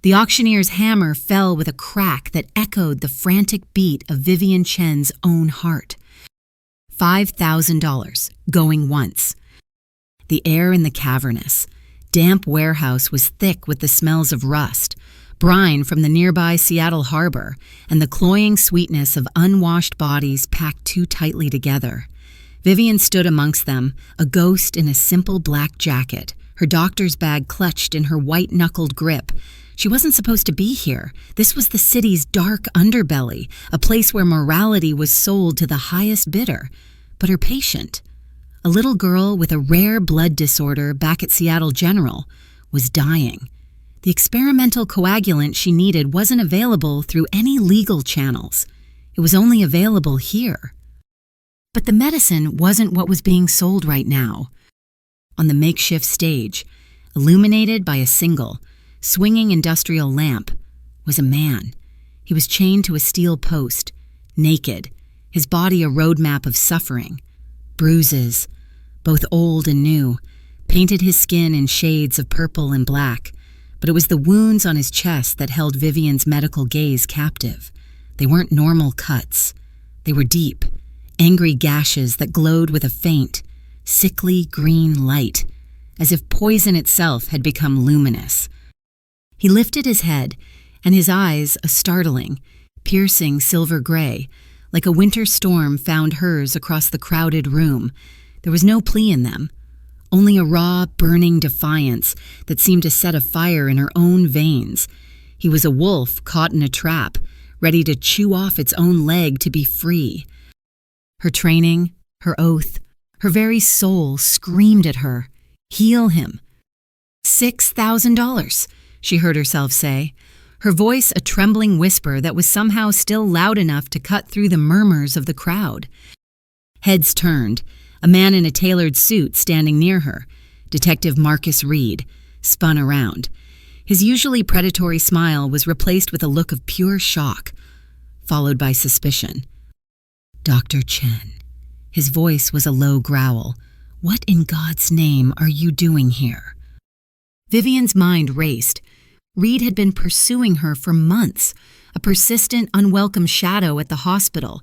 The auctioneer's hammer fell with a crack that echoed the frantic beat of Vivian Chen's own heart. $5,000, going once. The air in the cavernous, damp warehouse was thick with the smells of rust, brine from the nearby Seattle harbor, and the cloying sweetness of unwashed bodies packed too tightly together. Vivian stood amongst them, a ghost in a simple black jacket, her doctor's bag clutched in her white-knuckled grip. She wasn't supposed to be here. This was the city's dark underbelly, a place where morality was sold to the highest bidder. But her patient, a little girl with a rare blood disorder back at Seattle General, was dying. The experimental coagulant she needed wasn't available through any legal channels. It was only available here. But the medicine wasn't what was being sold right now. On the makeshift stage, illuminated by a single, swinging industrial lamp, was a man. He was chained to a steel post, naked, his body a roadmap of suffering. Bruises, both old and new, painted his skin in shades of purple and black, but it was the wounds on his chest that held Vivian's medical gaze captive. They weren't normal cuts. They were deep, angry gashes that glowed with a faint, sickly green light, as if poison itself had become luminous. He lifted his head, and his eyes, a startling, piercing silver gray, like a winter storm, found hers across the crowded room. There was no plea in them, only a raw, burning defiance that seemed to set a fire in her own veins. He was a wolf caught in a trap, ready to chew off its own leg to be free. Her training, her oath, her very soul screamed at her, "Heal him." $6,000, she heard herself say, her voice a trembling whisper that was somehow still loud enough to cut through the murmurs of the crowd. Heads turned, a man in a tailored suit standing near her, Detective Marcus Reed, spun around. His usually predatory smile was replaced with a look of pure shock, followed by suspicion. "Dr. Chen." His voice was a low growl. "What in God's name are you doing here?" Vivian's mind raced. Reed had been pursuing her for months, a persistent, unwelcome shadow at the hospital.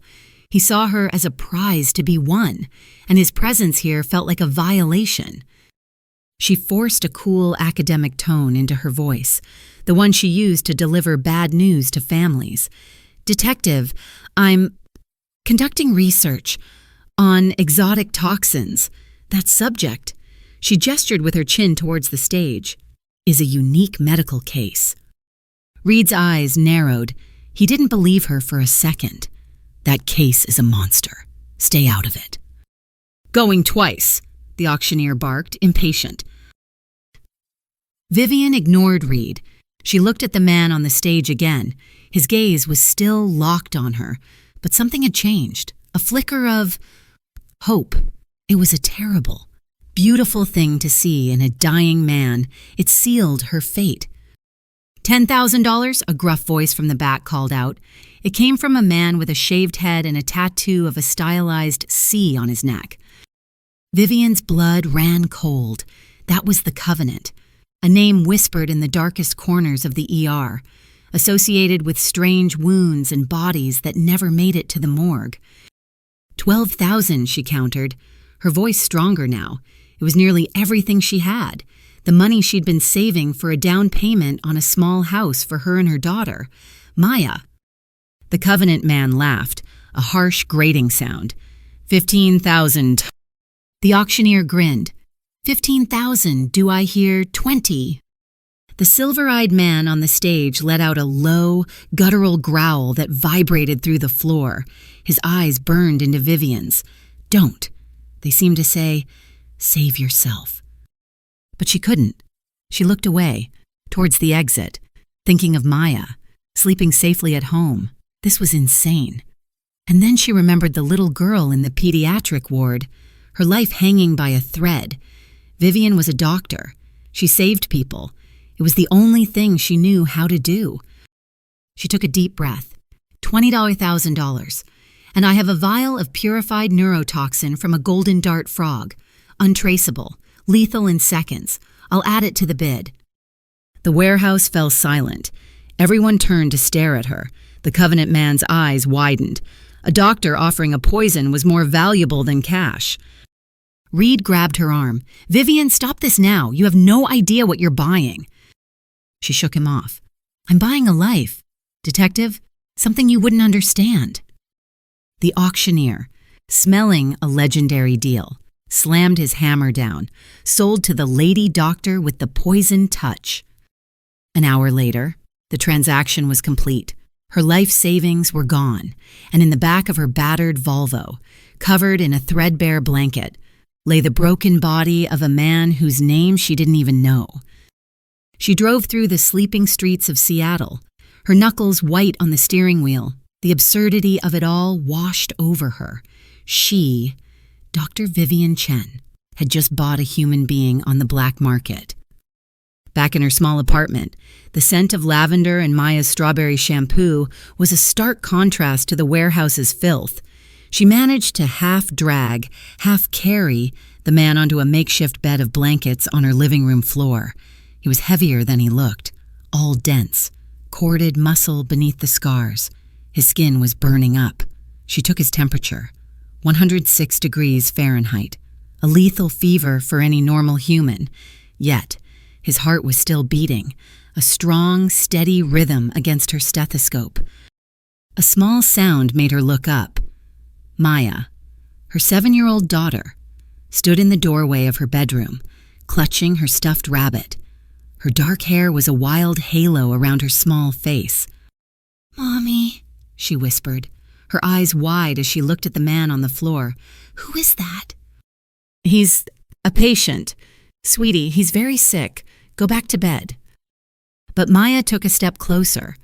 He saw her as a prize to be won, and his presence here felt like a violation. She forced a cool academic tone into her voice, the one she used to deliver bad news to families. "Detective, I'm conducting research on exotic toxins. That subject," she gestured with her chin towards the stage, "is a unique medical case." Reed's eyes narrowed. He didn't believe her for a second. "That case is a monster. Stay out of it." "Going twice," the auctioneer barked, impatient. Vivian ignored Reed. She looked at the man on the stage again. His gaze was still locked on her, but something had changed. A flicker of hope. It was a terrible, beautiful thing to see in a dying man. It sealed her fate. $10,000, a gruff voice from the back called out. It came from a man with a shaved head and a tattoo of a stylized C on his neck. Vivian's blood ran cold. That was the Covenant, a name whispered in the darkest corners of the ER, associated with strange wounds and bodies that never made it to the morgue. 12,000, she countered, her voice stronger now. It was nearly everything she had, the money she'd been saving for a down payment on a small house for her and her daughter, Maya. The Covenant man laughed, a harsh grating sound. 15,000. The auctioneer grinned. 15,000, do I hear 20? The silver-eyed man on the stage let out a low, guttural growl that vibrated through the floor. His eyes burned into Vivian's. "Don't." They seemed to say, "Save yourself." But she couldn't. She looked away, towards the exit, thinking of Maya, sleeping safely at home. This was insane. And then she remembered the little girl in the pediatric ward, her life hanging by a thread. Vivian was a doctor. She saved people. It was the only thing she knew how to do. She took a deep breath. $20,000. And I have a vial of purified neurotoxin from a golden dart frog. Untraceable. Lethal in seconds. I'll add it to the bid. The warehouse fell silent. Everyone turned to stare at her. The Covenant man's eyes widened. A doctor offering a poison was more valuable than cash. Reed grabbed her arm. "Vivian, stop this now. You have no idea what you're buying." She shook him off. "I'm buying a life. Detective, something you wouldn't understand." The auctioneer, smelling a legendary deal, slammed his hammer down, sold to the lady doctor with the poison touch. An hour later, the transaction was complete. Her life savings were gone, and in the back of her battered Volvo, covered in a threadbare blanket, lay the broken body of a man whose name she didn't even know. She drove through the sleeping streets of Seattle, her knuckles white on the steering wheel. The absurdity of it all washed over her. She, Dr. Vivian Chen, had just bought a human being on the black market. Back in her small apartment, the scent of lavender and Maya's strawberry shampoo was a stark contrast to the warehouse's filth. She managed to half drag, half carry the man onto a makeshift bed of blankets on her living room floor. He was heavier than he looked, all dense, corded muscle beneath the scars. His skin was burning up. She took his temperature, 106 degrees Fahrenheit, a lethal fever for any normal human. Yet, his heart was still beating, a strong, steady rhythm against her stethoscope. A small sound made her look up. Maya, her 7-year-old daughter, stood in the doorway of her bedroom, clutching her stuffed rabbit. Her dark hair was a wild halo around her small face. "Mommy," she whispered, her eyes wide as she looked at the man on the floor. "Who is that?" "He's a patient. Sweetie, he's very sick. Go back to bed." But Maya took a step closer.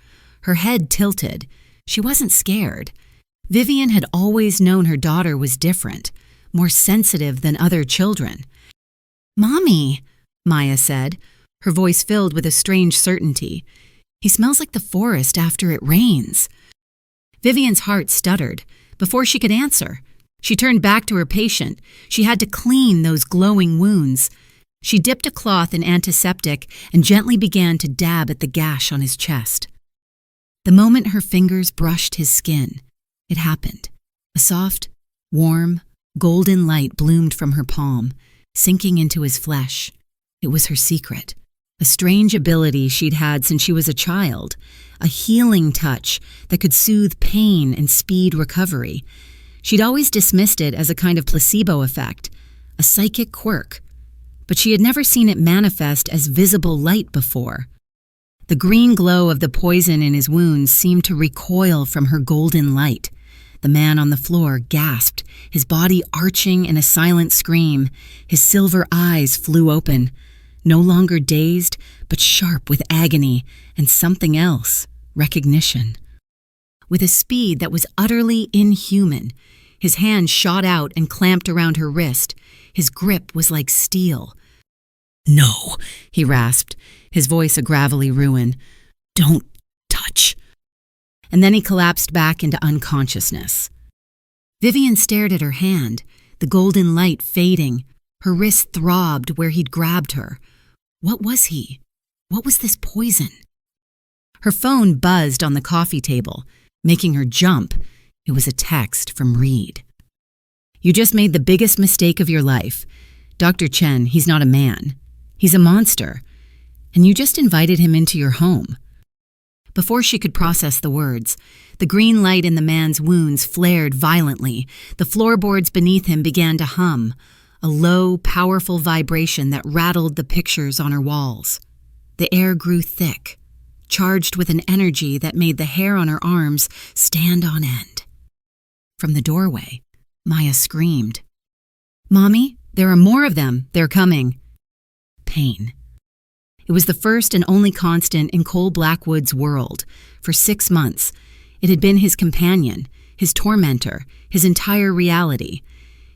Her head tilted. She wasn't scared. Vivian had always known her daughter was different, more sensitive than other children. "Mommy," Maya said, her voice filled with a strange certainty. "He smells like the forest after it rains." Vivian's heart stuttered. Before she could answer, she turned back to her patient. She had to clean those glowing wounds. She dipped a cloth in antiseptic and gently began to dab at the gash on his chest. The moment her fingers brushed his skin, it happened. A soft, warm, golden light bloomed from her palm, sinking into his flesh. It was her secret, a strange ability she'd had since she was a child, a healing touch that could soothe pain and speed recovery. She'd always dismissed it as a kind of placebo effect, a psychic quirk, but she had never seen it manifest as visible light before. The green glow of the poison in his wounds seemed to recoil from her golden light. The man on the floor gasped, his body arching in a silent scream. His silver eyes flew open, no longer dazed, but sharp with agony and something else, recognition. With a speed that was utterly inhuman, his hand shot out and clamped around her wrist. His grip was like steel. "No," he rasped, his voice a gravelly ruin. "Don't touch." And then he collapsed back into unconsciousness. Vivian stared at her hand, the golden light fading. Her wrist throbbed where he'd grabbed her. What was he? What was this poison? Her phone buzzed on the coffee table, making her jump. It was a text from Reed. "You just made the biggest mistake of your life. Dr. Chen, he's not a man. He's a monster. And you just invited him into your home." Before she could process the words, the green light in the man's wounds flared violently. The floorboards beneath him began to hum, a low, powerful vibration that rattled the pictures on her walls. The air grew thick, charged with an energy that made the hair on her arms stand on end. From the doorway, Maya screamed, "Mommy, there are more of them. They're coming." Pain. It was the first and only constant in Cole Blackwood's world. For 6 months, it had been his companion, his tormentor, his entire reality.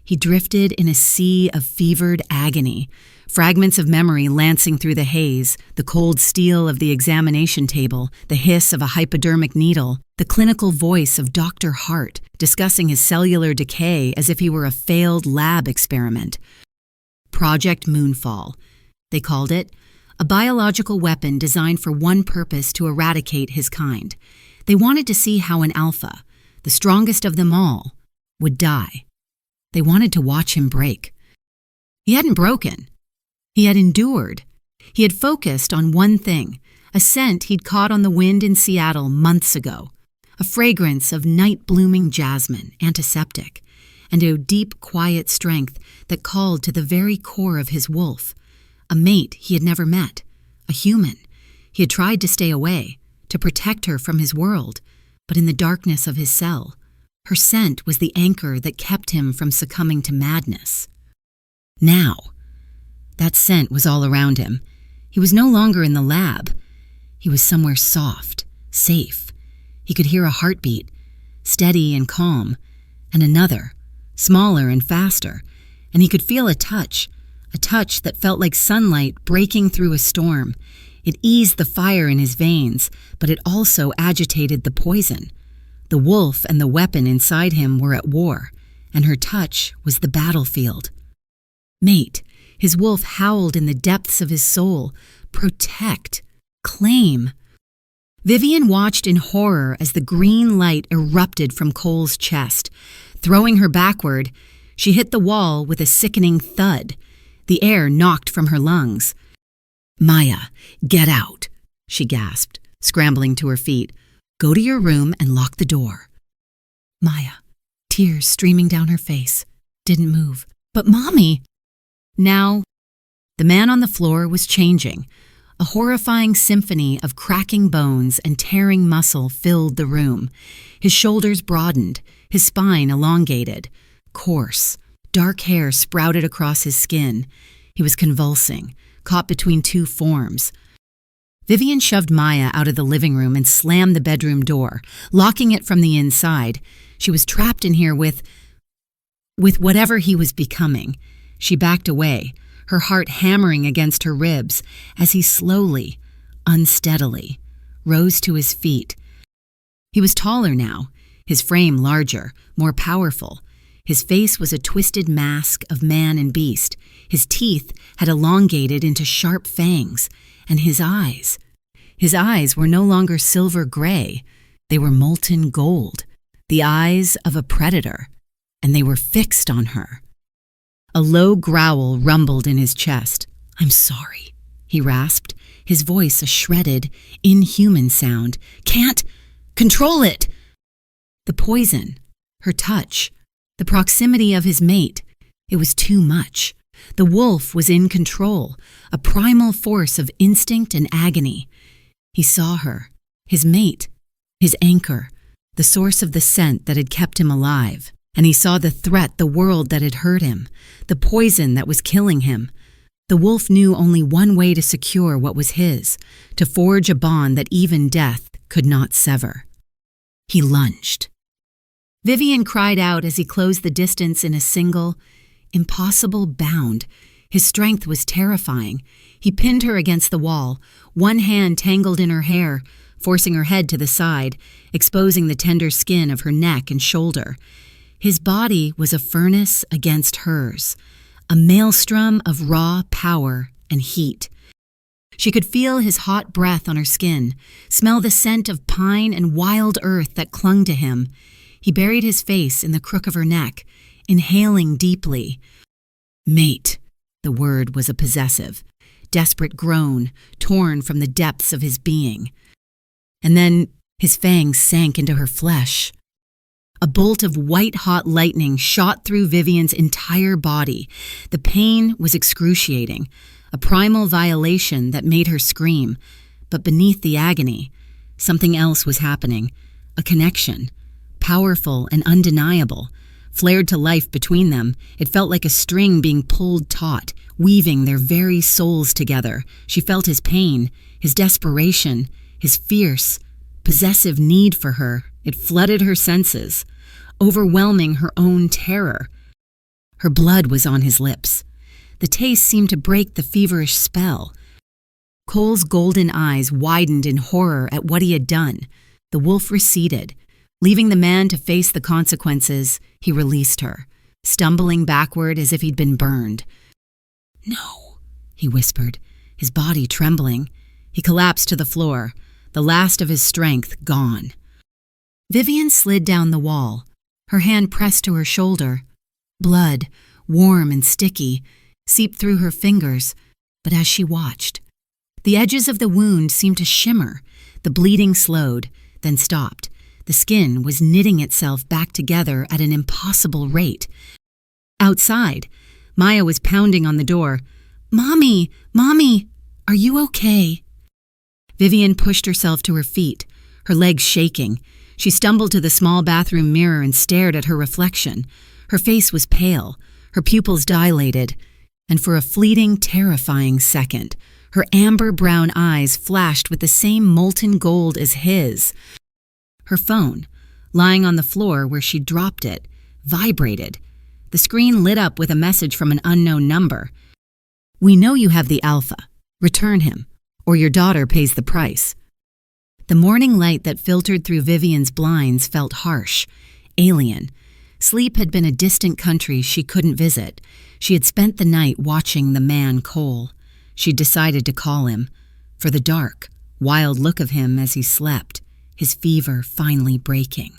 He drifted in a sea of fevered agony, fragments of memory lancing through the haze, the cold steel of the examination table, the hiss of a hypodermic needle, the clinical voice of Dr. Hart discussing his cellular decay as if he were a failed lab experiment. Project Moonfall. They called it a biological weapon designed for one purpose: to eradicate his kind. They wanted to see how an alpha, the strongest of them all, would die. They wanted to watch him break. He hadn't broken. He had endured. He had focused on one thing, a scent he'd caught on the wind in Seattle months ago, a fragrance of night-blooming jasmine, antiseptic, and a deep, quiet strength that called to the very core of his wolf, a mate he had never met, a human. He had tried to stay away, to protect her from his world, but in the darkness of his cell, her scent was the anchor that kept him from succumbing to madness. Now, that scent was all around him. He was no longer in the lab. He was somewhere soft, safe. He could hear a heartbeat, steady and calm, and another, smaller and faster, and he could feel a touch that felt like sunlight breaking through a storm. It eased the fire in his veins, but it also agitated the poison. The wolf and the weapon inside him were at war, and her touch was the battlefield. Mate, his wolf howled in the depths of his soul. Protect. Claim. Vivian watched in horror as the green light erupted from Cole's chest. Throwing her backward, she hit the wall with a sickening thud. The air knocked from her lungs. "Maya, get out," she gasped, scrambling to her feet. "Go to your room and lock the door." Maya, tears streaming down her face, didn't move. "But Mommy!" Now, the man on the floor was changing. A horrifying symphony of cracking bones and tearing muscle filled the room. His shoulders broadened, his spine elongated. Coarse, dark hair sprouted across his skin. He was convulsing, caught between two forms. Vivian shoved Maya out of the living room and slammed the bedroom door, locking it from the inside. She was trapped in here with whatever he was becoming. She backed away, her heart hammering against her ribs, as he slowly, unsteadily, rose to his feet. He was taller now, his frame larger, more powerful. His face was a twisted mask of man and beast. His teeth had elongated into sharp fangs, and his eyes were no longer silver gray. They were molten gold, the eyes of a predator, and they were fixed on her. A low growl rumbled in his chest. "I'm sorry," he rasped, his voice a shredded, inhuman sound. "Can't control it." The poison, her touch, the proximity of his mate, it was too much. The wolf was in control, a primal force of instinct and agony. He saw her, his mate, his anchor, the source of the scent that had kept him alive. And he saw the threat, the world that had hurt him, the poison that was killing him. The wolf knew only one way to secure what was his, to forge a bond that even death could not sever. He lunged. Vivian cried out as he closed the distance in a single, impossible bound. His strength was terrifying. He pinned her against the wall, one hand tangled in her hair, forcing her head to the side, exposing the tender skin of her neck and shoulder. His body was a furnace against hers, a maelstrom of raw power and heat. She could feel his hot breath on her skin, smell the scent of pine and wild earth that clung to him. He buried his face in the crook of her neck, inhaling deeply. "Mate," the word was a possessive, desperate groan torn from the depths of his being. And then his fangs sank into her flesh. A bolt of white-hot lightning shot through Vivian's entire body. The pain was excruciating, a primal violation that made her scream. But beneath the agony, something else was happening. A connection, powerful and undeniable, flared to life between them. It felt like a string being pulled taut, weaving their very souls together. She felt his pain, his desperation, his fierce, possessive need for her. It flooded her senses, overwhelming her own terror. Her blood was on his lips. The taste seemed to break the feverish spell. Cole's golden eyes widened in horror at what he had done. The wolf receded. Leaving the man to face the consequences, he released her, stumbling backward as if he'd been burned. "No," he whispered, his body trembling. He collapsed to the floor, the last of his strength gone. Vivian slid down the wall, her hand pressed to her shoulder. Blood, warm and sticky, seeped through her fingers, but as she watched, the edges of the wound seemed to shimmer. The bleeding slowed, then stopped. The skin was knitting itself back together at an impossible rate. Outside, Maya was pounding on the door. "Mommy! Mommy! Are you okay?" Vivian pushed herself to her feet, her legs shaking. She stumbled to the small bathroom mirror and stared at her reflection. Her face was pale, her pupils dilated, and for a fleeting, terrifying second, her amber-brown eyes flashed with the same molten gold as his. Her phone, lying on the floor where she dropped it, vibrated. The screen lit up with a message from an unknown number. "We know you have the alpha. Return him, or your daughter pays the price." The morning light that filtered through Vivian's blinds felt harsh, alien. Sleep had been a distant country she couldn't visit. She had spent the night watching the man Cole. She decided to call him, for the dark, wild look of him as he slept, his fever finally breaking.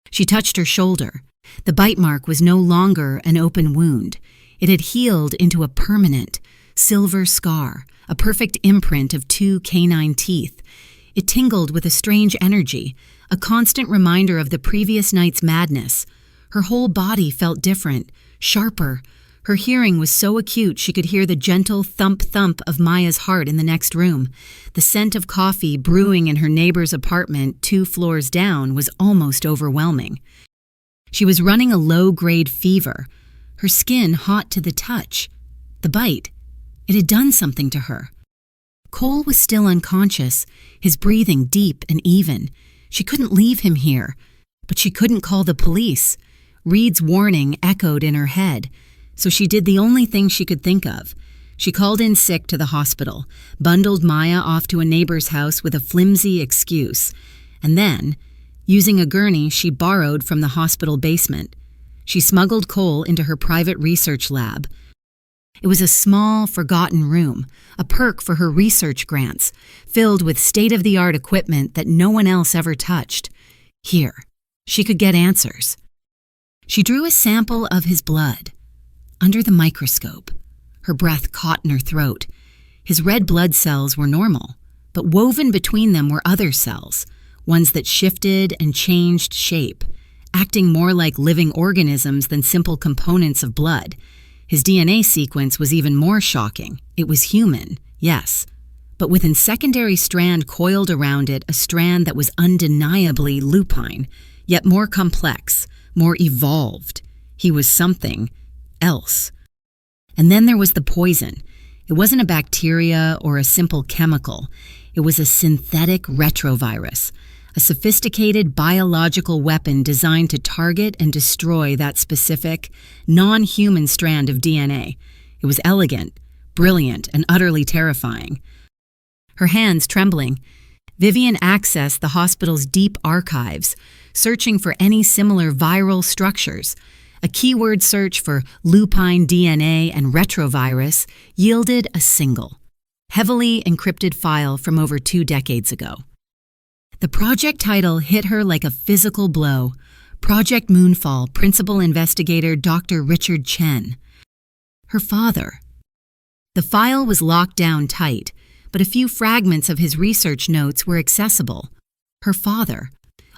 She touched her shoulder. The bite mark was no longer an open wound. It had healed into a permanent, silver scar, a perfect imprint of 2 canine teeth. It tingled with a strange energy, a constant reminder of the previous night's madness. Her whole body felt different, sharper. Her hearing was so acute she could hear the gentle thump-thump of Maya's heart in the next room. The scent of coffee brewing in her neighbor's apartment 2 floors down was almost overwhelming. She was running a low-grade fever, her skin hot to the touch. The bite, it had done something to her. Cole was still unconscious, his breathing deep and even. She couldn't leave him here, but she couldn't call the police. Reed's warning echoed in her head, so she did the only thing she could think of. She called in sick to the hospital, bundled Maya off to a neighbor's house with a flimsy excuse, and then, using a gurney she borrowed from the hospital basement, she smuggled Cole into her private research lab. It was a small, forgotten room, a perk for her research grants, filled with state-of-the-art equipment that no one else ever touched. Here, she could get answers. She drew a sample of his blood. Under the microscope, her breath caught in her throat. His red blood cells were normal, but woven between them were other cells, ones that shifted and changed shape, acting more like living organisms than simple components of blood. His DNA sequence was even more shocking. It was human, yes, but with a secondary strand coiled around it, a strand that was undeniably lupine, yet more complex, more evolved. He was something else. And then there was the poison. It wasn't a bacteria or a simple chemical. It was a synthetic retrovirus, a sophisticated biological weapon designed to target and destroy that specific, non-human strand of DNA. It was elegant, brilliant, and utterly terrifying. Her hands trembling, Vivian accessed the hospital's deep archives, searching for any similar viral structures. A keyword search for lupine DNA and retrovirus yielded a single, heavily encrypted file from over 2 decades ago. The project title hit her like a physical blow. Project Moonfall, Principal Investigator Dr. Richard Chen. Her father. The file was locked down tight, but a few fragments of his research notes were accessible. Her father,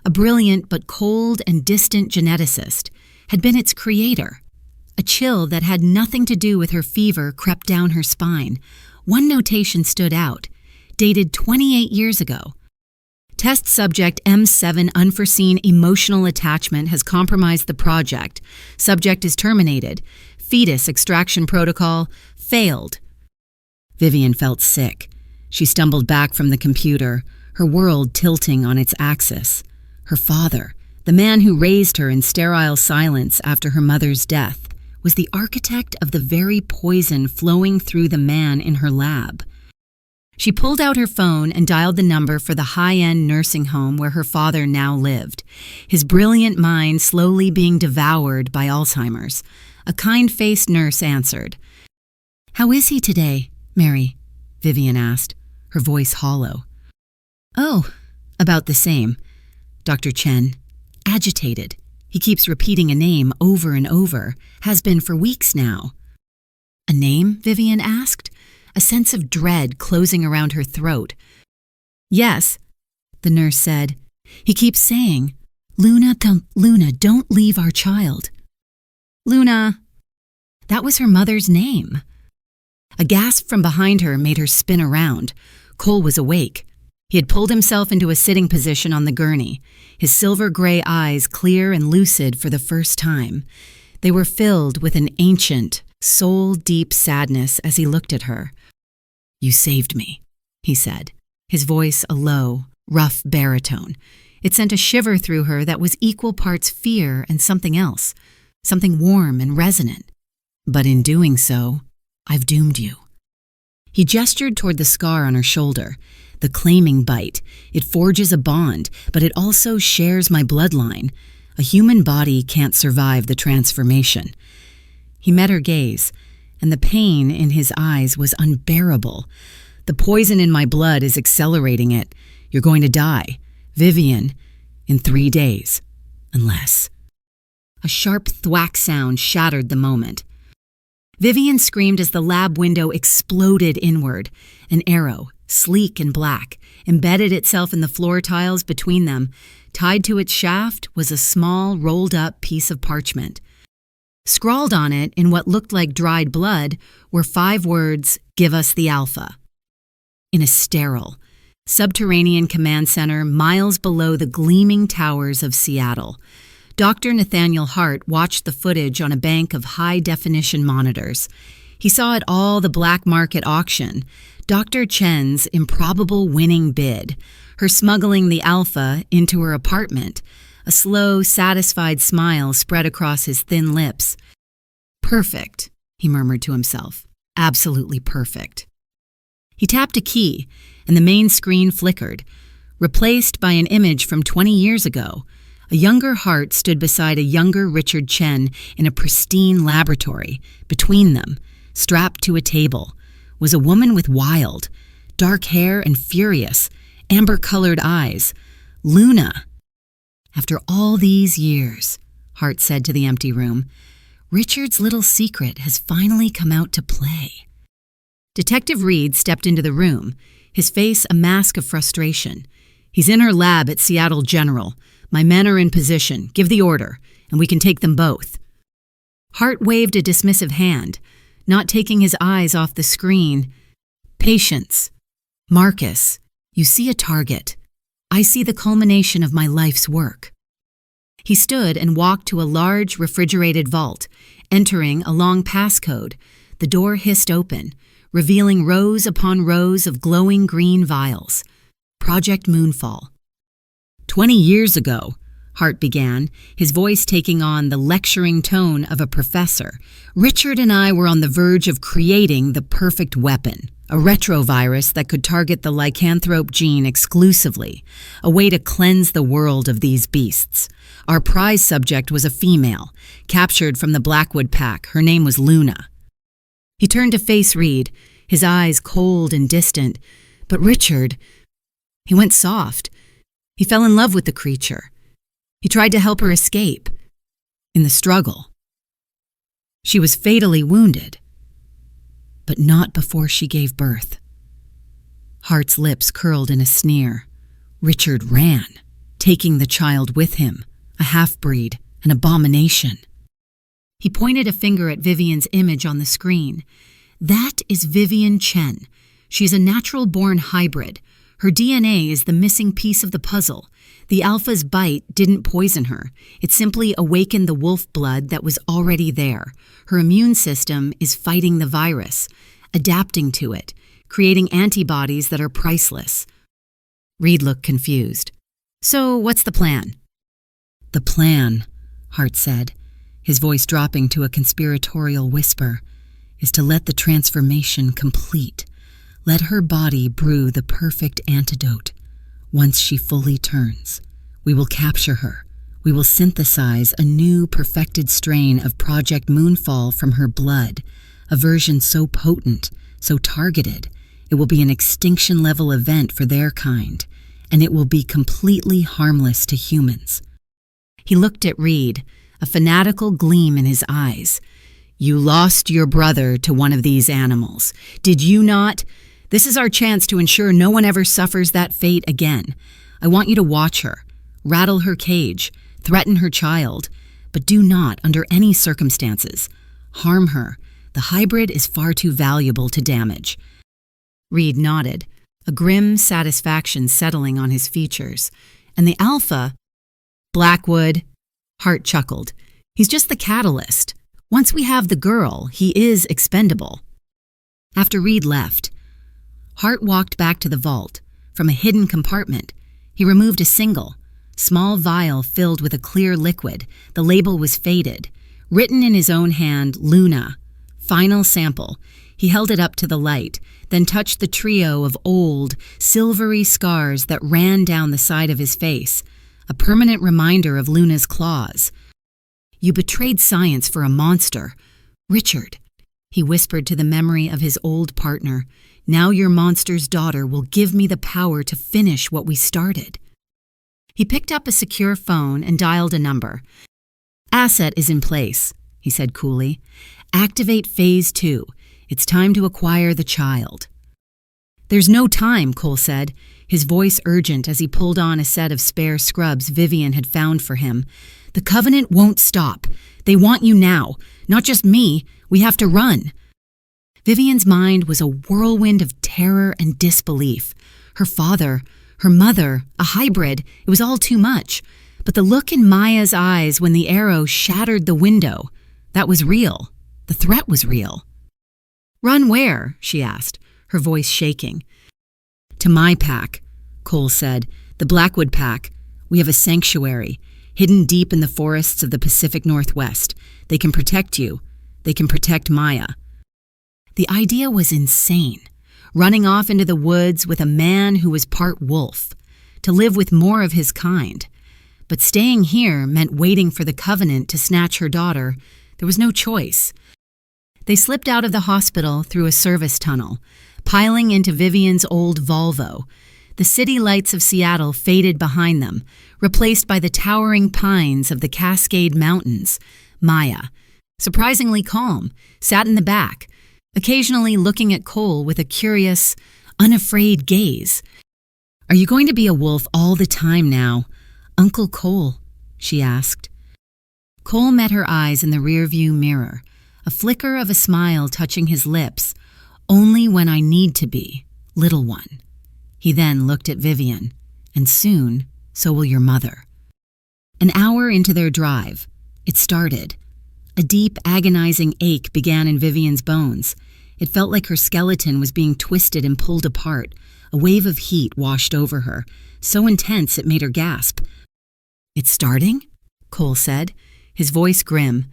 a brilliant but cold and distant geneticist, had been its creator. A chill that had nothing to do with her fever crept down her spine. One notation stood out, dated 28 years ago. Test subject M7 unforeseen emotional attachment has compromised the project. Subject is terminated. Fetus extraction protocol failed. Vivian felt sick. She stumbled back from the computer, her world tilting on its axis. Her father, the man who raised her in sterile silence after her mother's death, was the architect of the very poison flowing through the man in her lab. She pulled out her phone and dialed the number for the high-end nursing home where her father now lived, his brilliant mind slowly being devoured by Alzheimer's. A kind-faced nurse answered. "How is he today, Mary?" Vivian asked, her voice hollow. Oh, about the same. Dr. Chen, agitated. He keeps repeating a name over and over, has been for weeks now. A name? Vivian asked, a sense of dread closing around her throat. Yes, the nurse said. He keeps saying, Luna, don't leave our child. Luna. That was her mother's name. A gasp from behind her made her spin around. Cole was awake. He had pulled himself into a sitting position on the gurney, his silver-gray eyes clear and lucid for the first time. They were filled with an ancient, soul-deep sadness as he looked at her. You saved me, he said, his voice a low, rough baritone. It sent a shiver through her that was equal parts fear and something else, something warm and resonant. But in doing so, I've doomed you. He gestured toward the scar on her shoulder, the claiming bite. It forges a bond, but it also shares my bloodline. A human body can't survive the transformation. He met her gaze, and the pain in his eyes was unbearable. The poison in my blood is accelerating it. You're going to die, Vivian, in 3 days. Unless. A sharp thwack sound shattered the moment. Vivian screamed as the lab window exploded inward. An arrow, sleek and black, embedded itself in the floor tiles between them. Tied to its shaft was a small, rolled-up piece of parchment. Scrawled on it, in what looked like dried blood, were 5 words, "Give us the Alpha." In a sterile, subterranean command center miles below the gleaming towers of Seattle, Dr. Nathaniel Hart watched the footage on a bank of high-definition monitors. He saw it all the black market auction, Dr. Chen's improbable winning bid, her smuggling the Alpha into her apartment. A slow, satisfied smile spread across his thin lips. Perfect, he murmured to himself. Absolutely perfect. He tapped a key, and the main screen flickered, replaced by an image from 20 years ago. A younger Hart stood beside a younger Richard Chen in a pristine laboratory. Between them, strapped to a table, was a woman with wild, dark hair and furious, amber-colored eyes. Luna. After all these years, Hart said to the empty room, Richard's little secret has finally come out to play. Detective Reed stepped into the room, his face a mask of frustration. He's in her lab at Seattle General. My men are in position. Give the order, and we can take them both. Hart waved a dismissive hand, not taking his eyes off the screen. Patience. Marcus, you see a target. I see the culmination of my life's work. He stood and walked to a large refrigerated vault, entering a long passcode. The door hissed open, revealing rows upon rows of glowing green vials. Project Moonfall. 20 years ago, Hart began, his voice taking on the lecturing tone of a professor, Richard and I were on the verge of creating the perfect weapon, a retrovirus that could target the lycanthrope gene exclusively, a way to cleanse the world of these beasts. Our prize subject was a female, captured from the Blackwood pack. Her name was Luna. He turned to face Reed, his eyes cold and distant. But Richard, he went soft. He fell in love with the creature. He tried to help her escape. In the struggle, she was fatally wounded, but not before she gave birth. Hart's lips curled in a sneer. Richard ran, taking the child with him, a half-breed, an abomination. He pointed a finger at Vivian's image on the screen. That is Vivian Chen. She's a natural-born hybrid. Her DNA is the missing piece of the puzzle. The Alpha's bite didn't poison her. It simply awakened the wolf blood that was already there. Her immune system is fighting the virus, adapting to it, creating antibodies that are priceless. Reed looked confused. So what's the plan? The plan, Hart said, his voice dropping to a conspiratorial whisper, is to let the transformation complete. Let her body brew the perfect antidote. Once she fully turns, we will capture her. We will synthesize a new perfected strain of Project Moonfall from her blood, a version so potent, so targeted, It will be an extinction-level event for their kind, and it will be completely harmless to humans. He looked at Reed, a fanatical gleam in his eyes. You lost your brother to one of these animals. Did you not? This is our chance to ensure no one ever suffers that fate again. I want you to watch her, rattle her cage, threaten her child, but do not, under any circumstances, harm her. The hybrid is far too valuable to damage. Reed nodded, a grim satisfaction settling on his features. And the alpha? Blackwood. Hart chuckled. He's just the catalyst. Once we have the girl, he is expendable. After Reed left, Hart walked back to the vault. From a hidden compartment, he removed a small vial filled with a clear liquid. The label was faded. Written in his own hand, Luna. Final sample. He held it up to the light, then touched the trio of old, silvery scars that ran down the side of his face, a permanent reminder of Luna's claws. You betrayed science for a monster. Richard, he whispered to the memory of his old partner, now your monster's daughter will give me the power to finish what we started. He picked up a secure phone and dialed a number. Asset is in place, he said coolly. Activate Phase 2. It's time to acquire the child. There's no time, Cole said, his voice urgent as he pulled on a set of spare scrubs Vivian had found for him. The Covenant won't stop. They want you now. Not just me. We have to run. Vivian's mind was a whirlwind of terror and disbelief. Her father, her mother, a hybrid, it was all too much. But the look in Maya's eyes when the arrow shattered the window, that was real. The threat was real. Run where? She asked, her voice shaking. To my pack, Cole said, the Blackwood pack. We have a sanctuary, hidden deep in the forests of the Pacific Northwest. They can protect you. They can protect Maya. The idea was insane. Running off into the woods with a man who was part wolf, to live with more of his kind. But staying here meant waiting for the Covenant to snatch her daughter. There was no choice. They slipped out of the hospital through a service tunnel, piling into Vivian's old Volvo. The city lights of Seattle faded behind them, replaced by the towering pines of the Cascade Mountains. Maya, surprisingly calm, sat in the back, occasionally looking at Cole with a curious, unafraid gaze. Are you going to be a wolf all the time now, Uncle Cole? She asked. Cole met her eyes in the rearview mirror, a flicker of a smile touching his lips. Only when I need to be, little one. He then looked at Vivian, and soon, so will your mother. An hour into their drive, it started. A deep, agonizing ache began in Vivian's bones. It felt like her skeleton was being twisted and pulled apart. A wave of heat washed over her, so intense it made her gasp. It's starting? Cole said, his voice grim.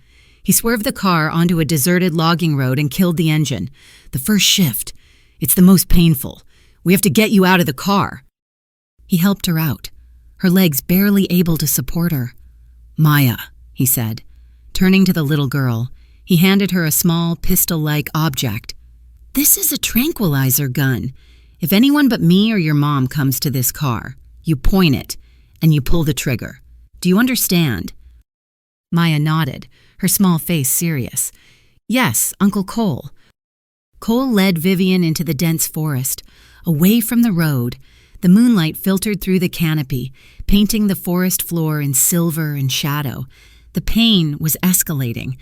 He swerved the car onto a deserted logging road and killed the engine. The first shift. It's the most painful. We have to get you out of the car. He helped her out, her legs barely able to support her. Maya, he said. Turning to the little girl, he handed her a small pistol-like object. This is a tranquilizer gun. If anyone but me or your mom comes to this car, you point it, and you pull the trigger. Do you understand? Maya nodded, her small face serious. Yes, Uncle Cole. Cole led Vivian into the dense forest, away from the road. The moonlight filtered through the canopy, painting the forest floor in silver and shadow. The pain was escalating,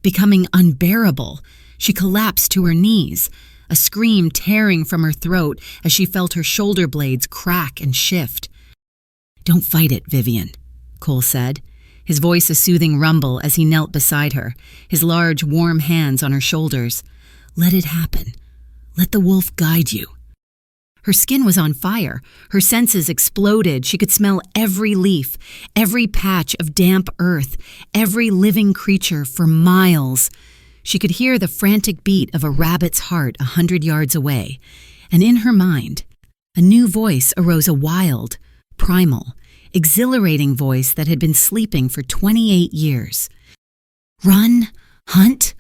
becoming unbearable. She collapsed to her knees, a scream tearing from her throat as she felt her shoulder blades crack and shift. Don't fight it, Vivian, Cole said, his voice a soothing rumble as he knelt beside her, his large, warm hands on her shoulders. Let it happen. Let the wolf guide you. Her skin was on fire. Her senses exploded. She could smell every leaf, every patch of damp earth, every living creature for miles. She could hear the frantic beat of a rabbit's heart 100 yards away. And in her mind, a new voice arose, a wild, primal, exhilarating voice that had been sleeping for 28 years. Run, hunt,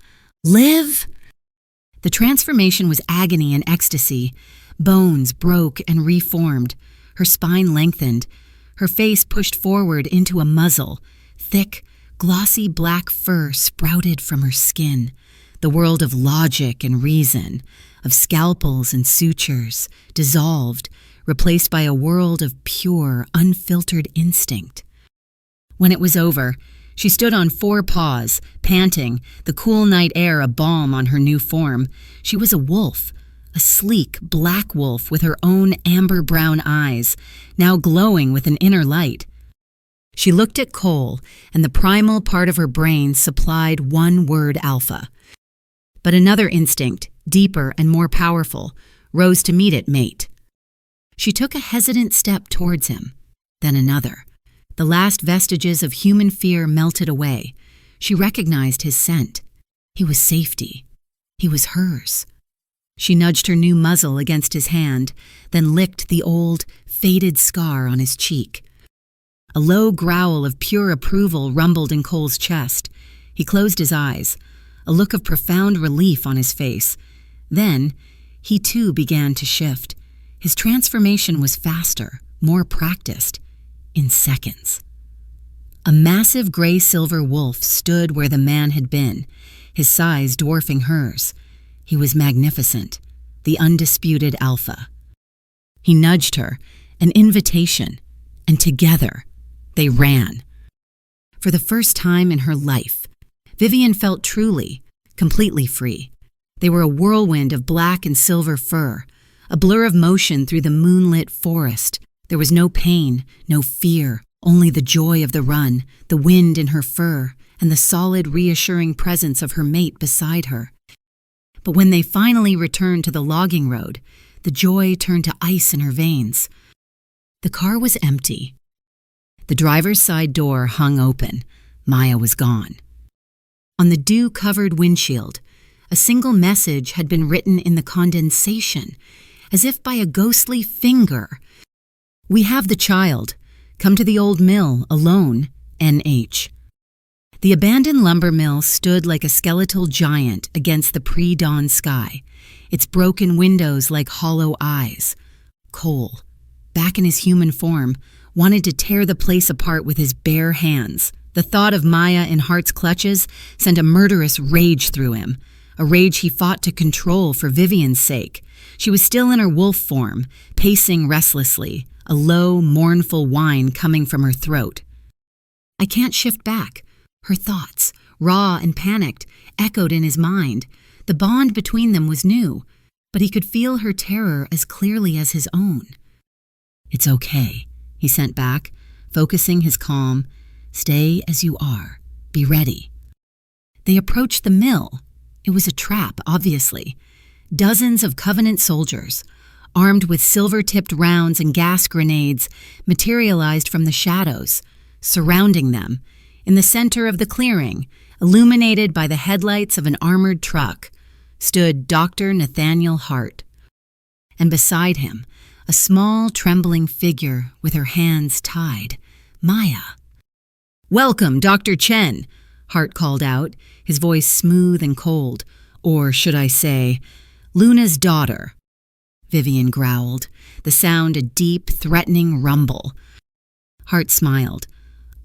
live. The transformation was agony and ecstasy, Bones broke and reformed. Her spine lengthened. Her face pushed forward into a muzzle. Thick, glossy black fur sprouted from her skin. The world of logic and reason, of scalpels and sutures, dissolved, replaced by a world of pure, unfiltered instinct. When it was over, she stood on 4 paws, panting, the cool night air a balm on her new form. She was a wolf, a sleek black wolf with her own amber-brown eyes, now glowing with an inner light. She looked at Cole, and the primal part of her brain supplied one word alpha. But another instinct, deeper and more powerful, rose to meet it mate. She took a hesitant step towards him, then another. The last vestiges of human fear melted away. She recognized his scent. He was safety. He was hers. She nudged her new muzzle against his hand, then licked the old, faded scar on his cheek. A low growl of pure approval rumbled in Cole's chest. He closed his eyes, a look of profound relief on his face. Then, he too began to shift. His transformation was faster, more practiced, in seconds. A massive gray-silver wolf stood where the man had been, his size dwarfing hers. He was magnificent, the undisputed alpha. He nudged her, an invitation, and together, they ran. For the first time in her life, Vivian felt truly, completely free. They were a whirlwind of black and silver fur, a blur of motion through the moonlit forest. There was no pain, no fear, only the joy of the run, the wind in her fur, and the solid, reassuring presence of her mate beside her. But when they finally returned to the logging road, the joy turned to ice in her veins. The car was empty. The driver's side door hung open. Maya was gone. On the dew-covered windshield, a single message had been written in the condensation, as if by a ghostly finger. "We have the child. Come to the old mill, alone, N.H." The abandoned lumber mill stood like a skeletal giant against the pre-dawn sky, its broken windows like hollow eyes. Cole, back in his human form, wanted to tear the place apart with his bare hands. The thought of Maya in Hart's clutches sent a murderous rage through him, a rage he fought to control for Vivian's sake. She was still in her wolf form, pacing restlessly, a low, mournful whine coming from her throat. I can't shift back. Her thoughts, raw and panicked, echoed in his mind. The bond between them was new, but he could feel her terror as clearly as his own. "It's okay," he sent back, focusing his calm. "Stay as you are. Be ready." They approached the mill. It was a trap, obviously. Dozens of Covenant soldiers, armed with silver-tipped rounds and gas grenades, materialized from the shadows, surrounding them. In the center of the clearing, illuminated by the headlights of an armored truck, stood Dr. Nathaniel Hart. And beside him, a small, trembling figure with her hands tied, Maya. "Welcome, Dr. Chen," Hart called out, his voice smooth and cold. "Or should I say, Luna's daughter." Vivian growled, the sound a deep, threatening rumble. Hart smiled.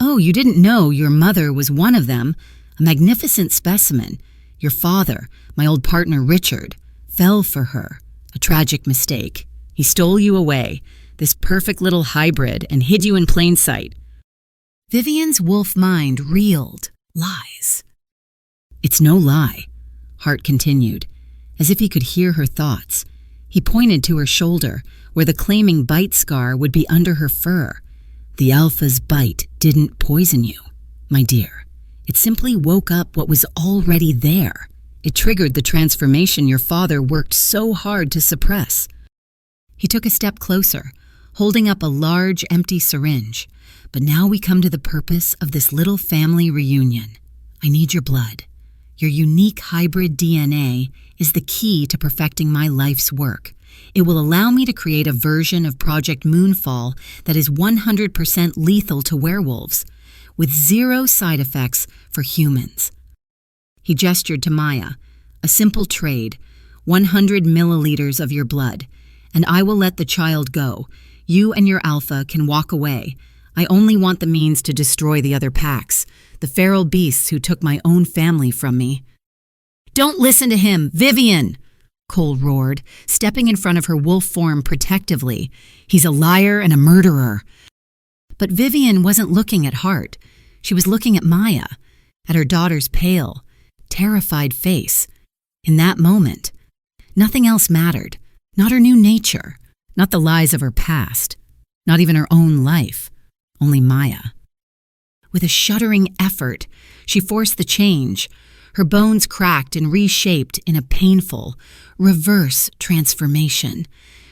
"Oh, you didn't know your mother was one of them. A magnificent specimen. Your father, my old partner Richard, fell for her. A tragic mistake. He stole you away, this perfect little hybrid, and hid you in plain sight." Vivian's wolf mind reeled. Lies. "It's no lie," Hart continued, as if he could hear her thoughts. He pointed to her shoulder, where the claiming bite scar would be under her fur. "The alpha's bite didn't poison you, my dear. It simply woke up what was already there. It triggered the transformation your father worked so hard to suppress." He took a step closer, holding up a large, empty syringe. "But now we come to the purpose of this little family reunion. I need your blood. Your unique hybrid DNA is the key to perfecting my life's work. It will allow me to create a version of Project Moonfall that is 100% lethal to werewolves, with 0 side effects for humans." He gestured to Maya. "A simple trade, 100 milliliters of your blood, and I will let the child go. You and your alpha can walk away. I only want the means to destroy the other packs, the feral beasts who took my own family from me." "Don't listen to him, Vivian!" Cole roared, stepping in front of her wolf form protectively. "He's a liar and a murderer." But Vivian wasn't looking at Hart. She was looking at Maya, at her daughter's pale, terrified face. In that moment, nothing else mattered. Not her new nature, not the lies of her past, not even her own life, only Maya. With a shuddering effort, she forced the change. Her bones cracked and reshaped in a painful, reverse transformation.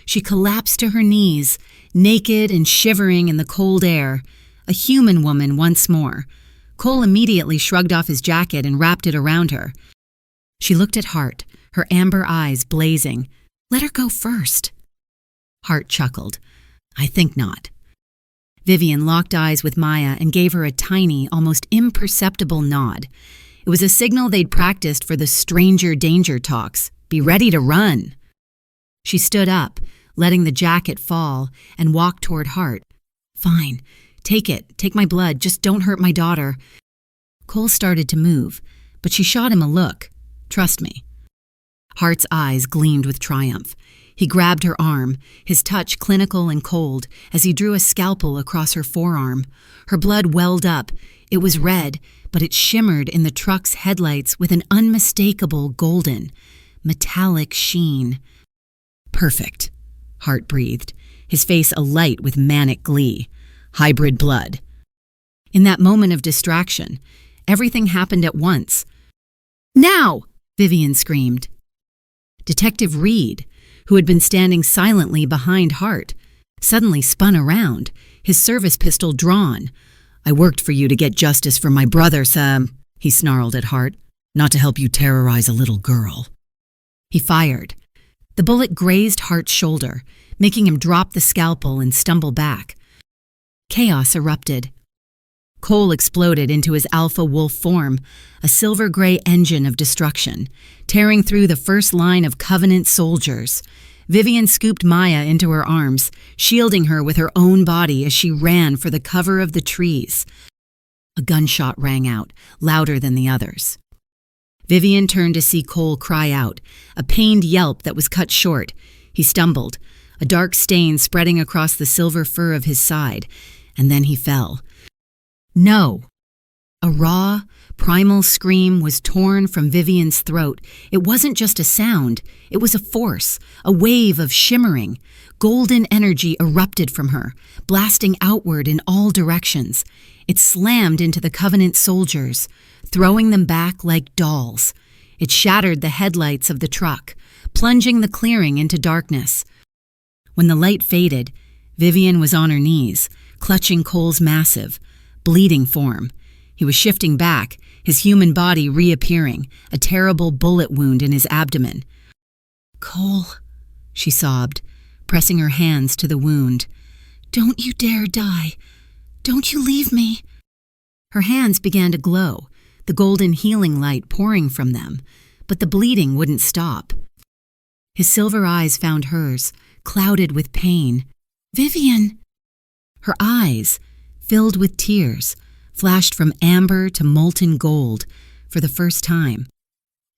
She collapsed to her knees, naked and shivering in the cold air, a human woman once more. Cole immediately shrugged off his jacket and wrapped it around her. She looked at Hart, her amber eyes blazing. "Let her go first." Hart chuckled. "I think not." Vivian locked eyes with Maya and gave her a tiny, almost imperceptible nod. It was a signal they'd practiced for the stranger danger talks. Be ready to run. She stood up, letting the jacket fall, and walked toward Hart. "Fine. Take it. Take my blood. Just don't hurt my daughter." Cole started to move, but she shot him a look. "Trust me." Hart's eyes gleamed with triumph. He grabbed her arm, his touch clinical and cold, as he drew a scalpel across her forearm. Her blood welled up. It was red, but it shimmered in the truck's headlights with an unmistakable golden, metallic sheen. "Perfect," Hart breathed, his face alight with manic glee. "Hybrid blood." In that moment of distraction, everything happened at once. "Now!" Vivian screamed. Detective Reed, who had been standing silently behind Hart, suddenly spun around, his service pistol drawn. "I worked for you to get justice for my brother, Sam," he snarled at Hart, "not to help you terrorize a little girl." He fired. The bullet grazed Hart's shoulder, making him drop the scalpel and stumble back. Chaos erupted. Cole exploded into his alpha wolf form, a silver-gray engine of destruction, tearing through the first line of Covenant soldiers. Vivian scooped Maya into her arms, shielding her with her own body as she ran for the cover of the trees. A gunshot rang out, louder than the others. Vivian turned to see Cole cry out, a pained yelp that was cut short. He stumbled, a dark stain spreading across the silver fur of his side, and then he fell. No! A raw, primal scream was torn from Vivian's throat. It wasn't just a sound. It was a force, a wave of shimmering, golden energy erupted from her, blasting outward in all directions. It slammed into the Covenant soldiers, throwing them back like dolls. It shattered the headlights of the truck, plunging the clearing into darkness. When the light faded, Vivian was on her knees, clutching Cole's massive, bleeding form. He was shifting back, his human body reappearing, a terrible bullet wound in his abdomen. "Cole," she sobbed, pressing her hands to the wound. "Don't you dare die. Don't you leave me." Her hands began to glow, the golden healing light pouring from them, but the bleeding wouldn't stop. His silver eyes found hers, clouded with pain. "Vivian!" Her eyes, filled with tears, flashed from amber to molten gold for the first time.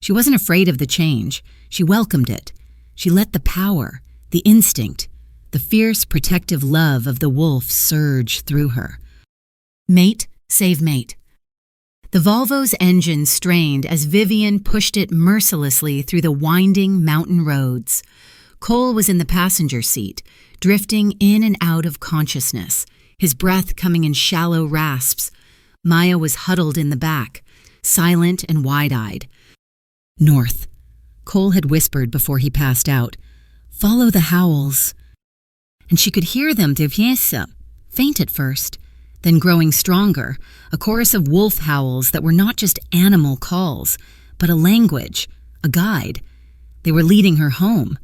She wasn't afraid of the change. She welcomed it. She let the power, the instinct, the fierce protective love of the wolf surge through her. Mate, save mate. The Volvo's engine strained as Vivian pushed it mercilessly through the winding mountain roads. Cole was in the passenger seat, drifting in and out of consciousness, his breath coming in shallow rasps. Maya was huddled in the back, silent and wide-eyed. "North," Cole had whispered before he passed out. "Follow the howls." And she could hear them deviesa, faint at first, then growing stronger, a chorus of wolf howls that were not just animal calls, but a language, a guide. They were leading her home.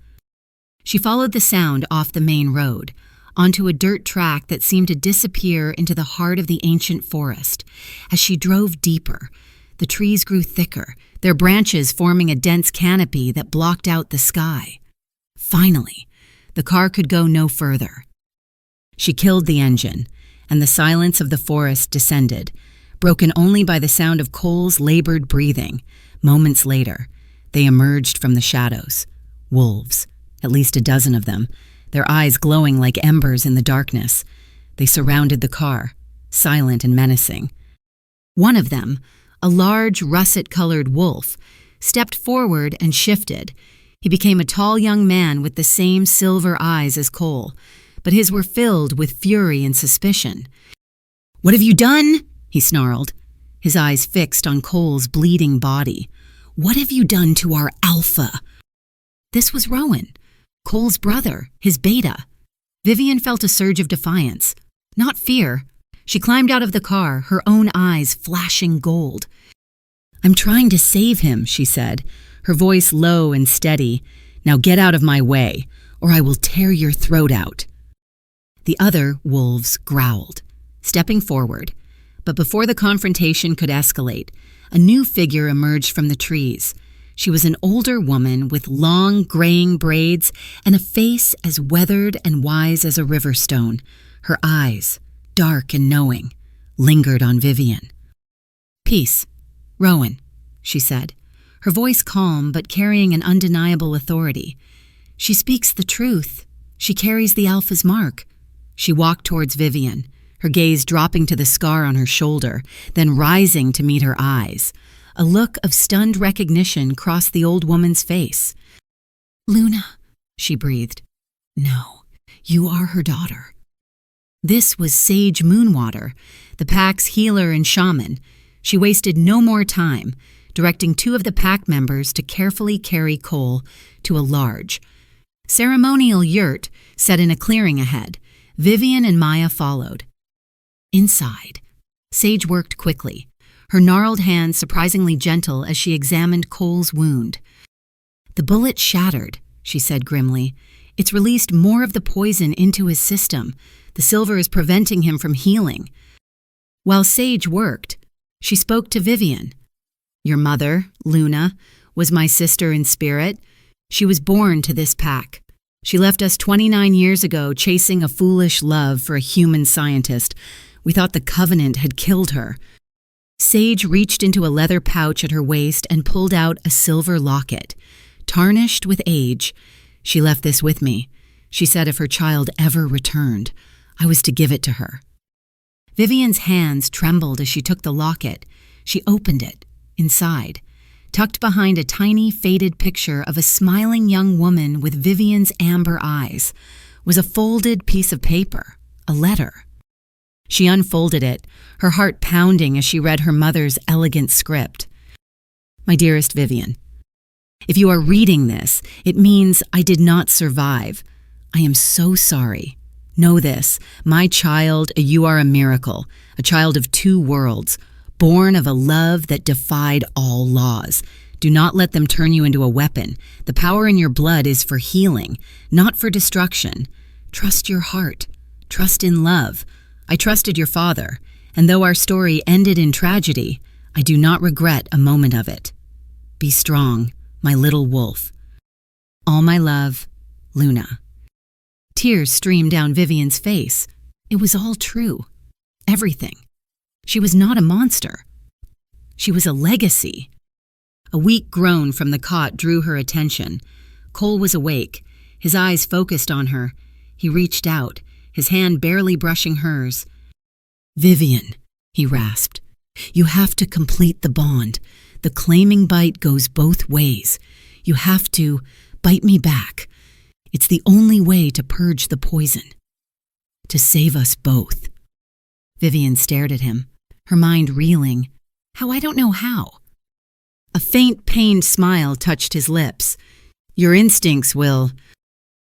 She followed the sound off the main road, onto a dirt track that seemed to disappear into the heart of the ancient forest. As she drove deeper, the trees grew thicker, their branches forming a dense canopy that blocked out the sky. Finally, The car could go no further. She killed the engine, and the silence of the forest descended, broken only by the sound of Cole's labored breathing. Moments later, they emerged from the shadows. Wolves, at least a dozen of them, their eyes glowing like embers in the darkness. They surrounded the car, silent and menacing. One of them, a large, russet-colored wolf, stepped forward and shifted. He became a tall young man with the same silver eyes as Cole, but his were filled with fury and suspicion. "What have you done?" he snarled, his eyes fixed on Cole's bleeding body. "What have you done to our alpha?" This was Rowan, Cole's brother, his beta. Vivian felt a surge of defiance, not fear. She climbed out of the car, her own eyes flashing gold. "I'm trying to save him," she said, her voice low and steady. "Now get out of my way, or I will tear your throat out." The other wolves growled, stepping forward. But before the confrontation could escalate, a new figure emerged from the trees. She was an older woman with long, graying braids and a face as weathered and wise as a river stone. Her eyes, dark and knowing, lingered on Vivian. "Peace, Rowan," she said, her voice calm but carrying an undeniable authority. "She speaks the truth. She carries the Alpha's mark." She walked towards Vivian, her gaze dropping to the scar on her shoulder, then rising to meet her eyes. A look of stunned recognition crossed the old woman's face. "Luna," she breathed. "No, you are her daughter." This was Sage Moonwater, the pack's healer and shaman. She wasted no more time, directing two of the pack members to carefully carry Cole to a large, ceremonial yurt set in a clearing ahead. Vivian and Maya followed. Inside, Sage worked quickly, her gnarled hands surprisingly gentle as she examined Cole's wound. "The bullet shattered," she said grimly. "It's released more of the poison into his system. The silver is preventing him from healing." While Sage worked, she spoke to Vivian. "Your mother, Luna, was my sister in spirit. She was born to this pack. She left us 29 years ago chasing a foolish love for a human scientist. We thought the Covenant had killed her." Sage reached into a leather pouch at her waist and pulled out a silver locket. Tarnished with age, "She left this with me. She said if her child ever returned, I was to give it to her." Vivian's hands trembled as she took the locket. She opened it. Inside, tucked behind a tiny, faded picture of a smiling young woman with Vivian's amber eyes, was a folded piece of paper, a letter. She unfolded it, her heart pounding as she read her mother's elegant script. "My dearest Vivian, if you are reading this, it means I did not survive. I am so sorry. Know this, my child, you are a miracle, a child of two worlds, born of a love that defied all laws. Do not let them turn you into a weapon. The power in your blood is for healing, not for destruction. Trust your heart. Trust in love. I trusted your father, and though our story ended in tragedy, I do not regret a moment of it. Be strong, my little wolf. All my love, Luna." Tears streamed down Vivian's face. It was all true. Everything. She was not a monster. She was a legacy. A weak groan from the cot drew her attention. Cole was awake, his eyes focused on her. He reached out, his hand barely brushing hers. "Vivian," he rasped, "you have to complete the bond. The claiming bite goes both ways. You have to bite me back. It's the only way to purge the poison. To save us both." Vivian stared at him, her mind reeling. "How? I don't know how." A faint, pained smile touched his lips. "Your instincts will—"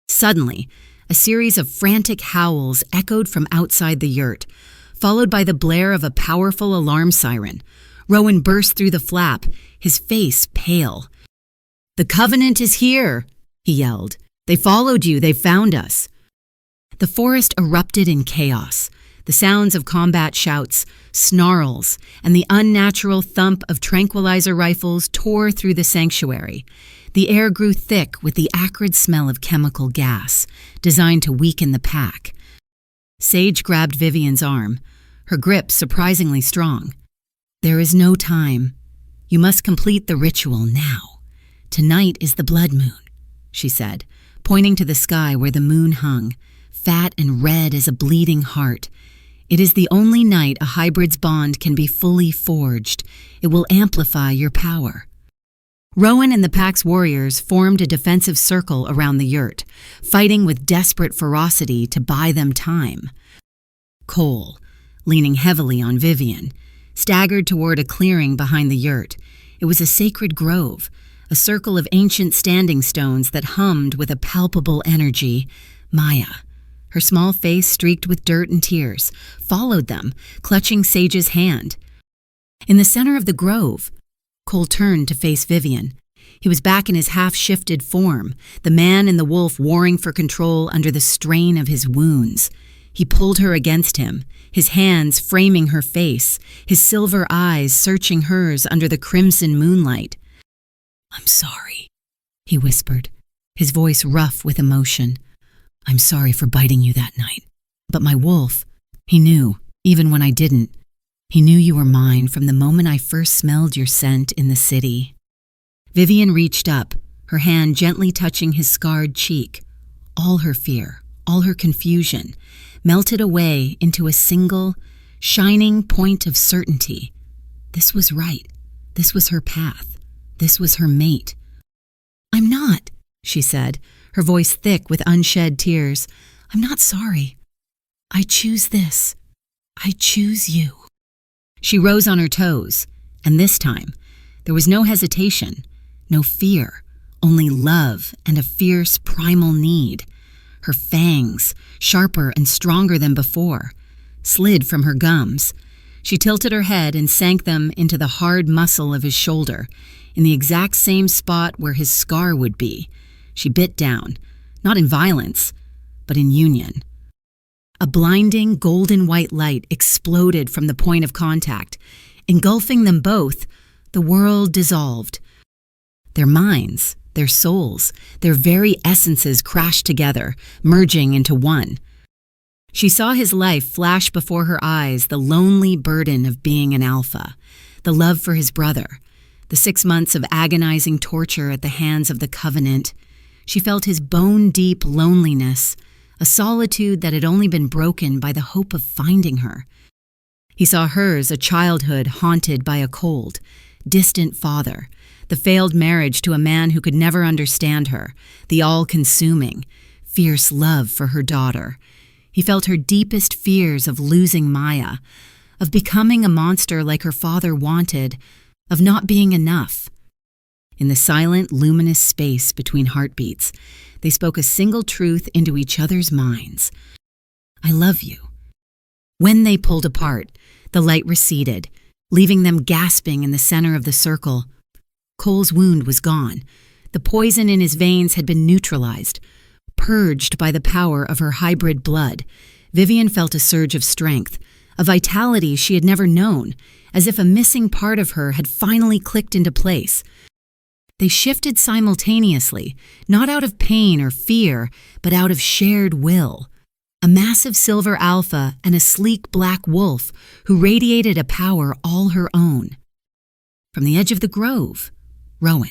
Suddenly, a series of frantic howls echoed from outside the yurt, followed by the blare of a powerful alarm siren. Rowan burst through the flap, his face pale. "The Covenant is here," he yelled. "They followed you. They found us." The forest erupted in chaos. The sounds of combat shouts, snarls, and the unnatural thump of tranquilizer rifles tore through the sanctuary. The air grew thick with the acrid smell of chemical gas, designed to weaken the pack. Sage grabbed Vivian's arm, her grip surprisingly strong. "There is no time. You must complete the ritual now. Tonight is the blood moon," she said, pointing to the sky where the moon hung, fat and red as a bleeding heart. "It is the only night a hybrid's bond can be fully forged. It will amplify your power." Rowan and the pack's warriors formed a defensive circle around the yurt, fighting with desperate ferocity to buy them time. Cole, leaning heavily on Vivian, staggered toward a clearing behind the yurt. It was a sacred grove, a circle of ancient standing stones that hummed with a palpable energy. Maya, her small face streaked with dirt and tears, followed them, clutching Sage's hand. In the center of the grove, Cole turned to face Vivian. He was back in his half-shifted form, the man and the wolf warring for control under the strain of his wounds. He pulled her against him, his hands framing her face, his silver eyes searching hers under the crimson moonlight. "I'm sorry," he whispered, his voice rough with emotion. "I'm sorry for biting you that night. But my wolf, he knew, even when I didn't. He knew you were mine from the moment I first smelled your scent in the city." Vivian reached up, her hand gently touching his scarred cheek. All her fear, all her confusion, melted away into a single, shining point of certainty. This was right. This was her path. This was her mate. "I'm not," she said, her voice thick with unshed tears. "I'm not sorry. I choose this. I choose you." She rose on her toes, and this time, there was no hesitation, no fear, only love and a fierce primal need. Her fangs, sharper and stronger than before, slid from her gums. She tilted her head and sank them into the hard muscle of his shoulder, in the exact same spot where his scar would be. She bit down, not in violence, but in union. A blinding golden-white light exploded from the point of contact. Engulfing them both, the world dissolved. Their minds, their souls, their very essences crashed together, merging into one. She saw his life flash before her eyes, the lonely burden of being an alpha, the love for his brother, the 6 months of agonizing torture at the hands of the Covenant. She felt his bone-deep loneliness, a solitude that had only been broken by the hope of finding her. He saw hers, a childhood haunted by a cold, distant father, the failed marriage to a man who could never understand her, the all-consuming, fierce love for her daughter. He felt her deepest fears of losing Maya, of becoming a monster like her father wanted, of not being enough. In the silent, luminous space between heartbeats, they spoke a single truth into each other's minds. "I love you." When they pulled apart, the light receded, leaving them gasping in the center of the circle. Cole's wound was gone. The poison in his veins had been neutralized. Purged by the power of her hybrid blood, Vivian felt a surge of strength, a vitality she had never known, as if a missing part of her had finally clicked into place. They shifted simultaneously, not out of pain or fear, but out of shared will. A massive silver alpha and a sleek black wolf who radiated a power all her own. From the edge of the grove, Rowan,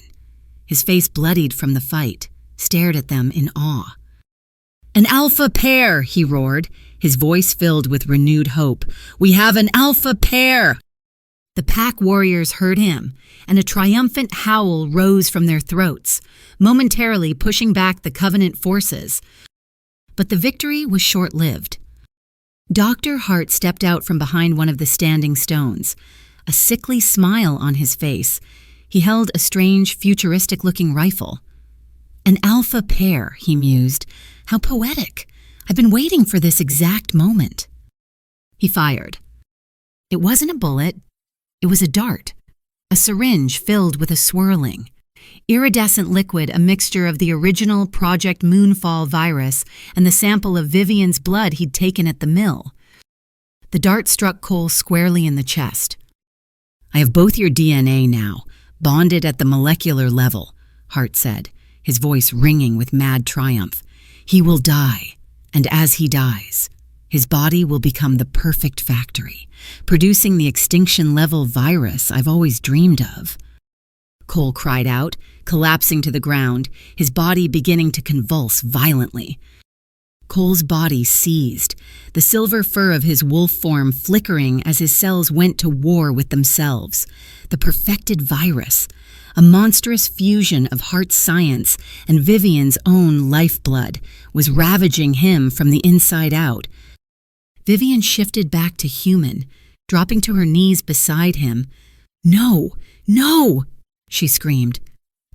his face bloodied from the fight, stared at them in awe. "An alpha pair," he roared, his voice filled with renewed hope. "We have an alpha pair!" The pack warriors heard him, and a triumphant howl rose from their throats, momentarily pushing back the Covenant forces. But the victory was short-lived. Dr. Hart stepped out from behind one of the standing stones, a sickly smile on his face. He held a strange, futuristic-looking rifle. "An alpha pair," he mused. "How poetic. I've been waiting for this exact moment." He fired. It wasn't a bullet. It was a dart, a syringe filled with a swirling, iridescent liquid, a mixture of the original Project Moonfall virus and the sample of Vivian's blood he'd taken at the mill. The dart struck Cole squarely in the chest. "I have both your DNA now, bonded at the molecular level," Hart said, his voice ringing with mad triumph. He will die, and as he dies, his body will become the perfect factory, producing the extinction-level virus I've always dreamed of. Cole cried out, collapsing to the ground, his body beginning to convulse violently. Cole's body seized, the silver fur of his wolf form flickering as his cells went to war with themselves. The perfected virus, a monstrous fusion of Hart's science and Vivian's own lifeblood, was ravaging him from the inside out. Vivian shifted back to human, dropping to her knees beside him. "No, no!" she screamed,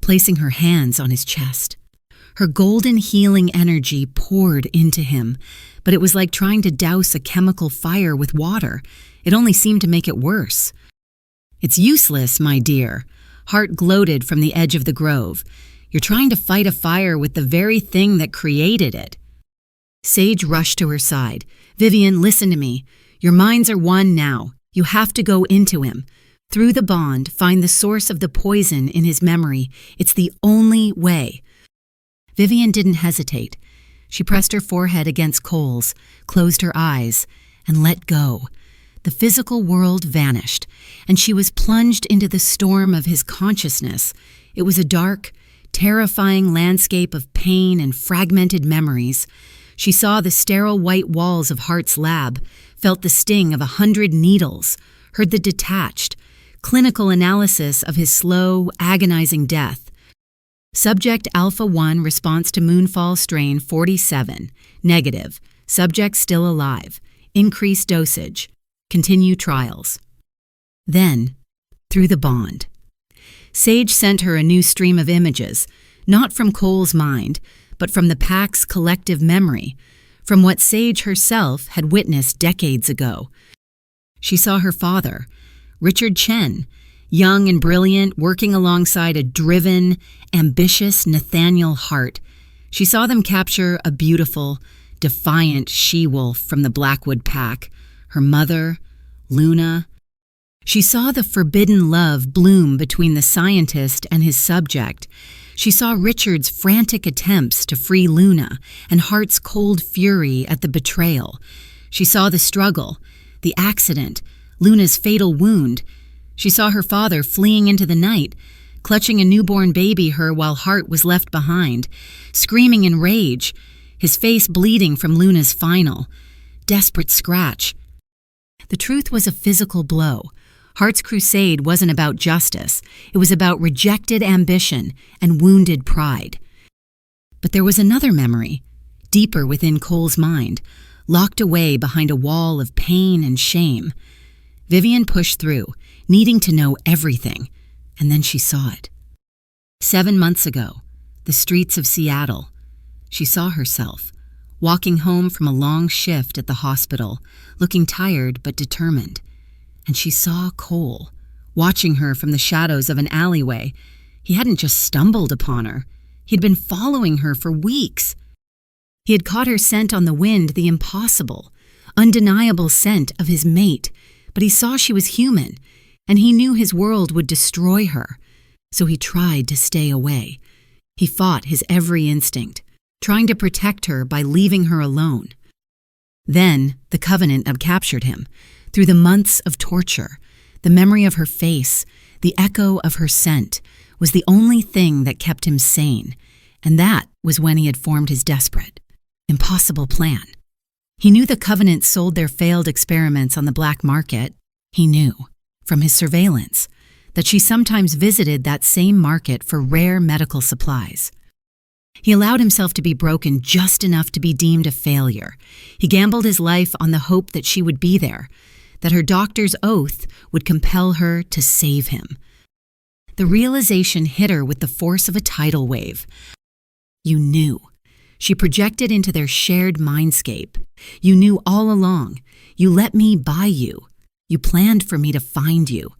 placing her hands on his chest. Her golden healing energy poured into him, but it was like trying to douse a chemical fire with water. It only seemed to make it worse. "It's useless, my dear," Hart gloated from the edge of the grove. "You're trying to fight a fire with the very thing that created it." Sage rushed to her side. "Vivian, listen to me. Your minds are one now. You have to go into him. Through the bond, find the source of the poison in his memory. It's the only way." Vivian didn't hesitate. She pressed her forehead against Cole's, closed her eyes, and let go. The physical world vanished, and she was plunged into the storm of his consciousness. It was a dark, terrifying landscape of pain and fragmented memories. She saw the sterile white walls of Hart's lab, felt the sting of 100 needles, heard the detached, clinical analysis of his slow, agonizing death. Subject Alpha 1 response to Moonfall strain 47, negative. Subject still alive. Increase dosage. Continue trials. Then, through the bond. Sage sent her a new stream of images, not from Cole's mind, but from the pack's collective memory, from what Sage herself had witnessed decades ago. She saw her father, Richard Chen, young and brilliant, working alongside a driven, ambitious Nathaniel Hart. She saw them capture a beautiful, defiant she-wolf from the Blackwood pack, her mother, Luna. She saw the forbidden love bloom between the scientist and his subject. She saw Richard's frantic attempts to free Luna and Hart's cold fury at the betrayal. She saw the struggle, the accident, Luna's fatal wound. She saw her father fleeing into the night, clutching a newborn baby her while Hart was left behind, screaming in rage, his face bleeding from Luna's final, desperate scratch. The truth was a physical blow. Hart's crusade wasn't about justice. It was about rejected ambition and wounded pride. But there was another memory, deeper within Cole's mind, locked away behind a wall of pain and shame. Vivian pushed through, needing to know everything, and then she saw it. 7 months ago, the streets of Seattle. She saw herself, walking home from a long shift at the hospital, looking tired but determined. And she saw Cole, watching her from the shadows of an alleyway. He hadn't just stumbled upon her. He'd been following her for weeks. He had caught her scent on the wind, the impossible, undeniable scent of his mate, but he saw she was human, and he knew his world would destroy her. So he tried to stay away. He fought his every instinct, trying to protect her by leaving her alone. Then the Covenant had captured him. Through the months of torture, the memory of her face, the echo of her scent, was the only thing that kept him sane, and that was when he had formed his desperate, impossible plan. He knew the Covenant sold their failed experiments on the black market. He knew, from his surveillance, that she sometimes visited that same market for rare medical supplies. He allowed himself to be broken just enough to be deemed a failure. He gambled his life on the hope that she would be there, that her doctor's oath would compel her to save him. The realization hit her with the force of a tidal wave. You knew. She projected into their shared mindscape. You knew all along. You let me buy you. You planned for me to find you.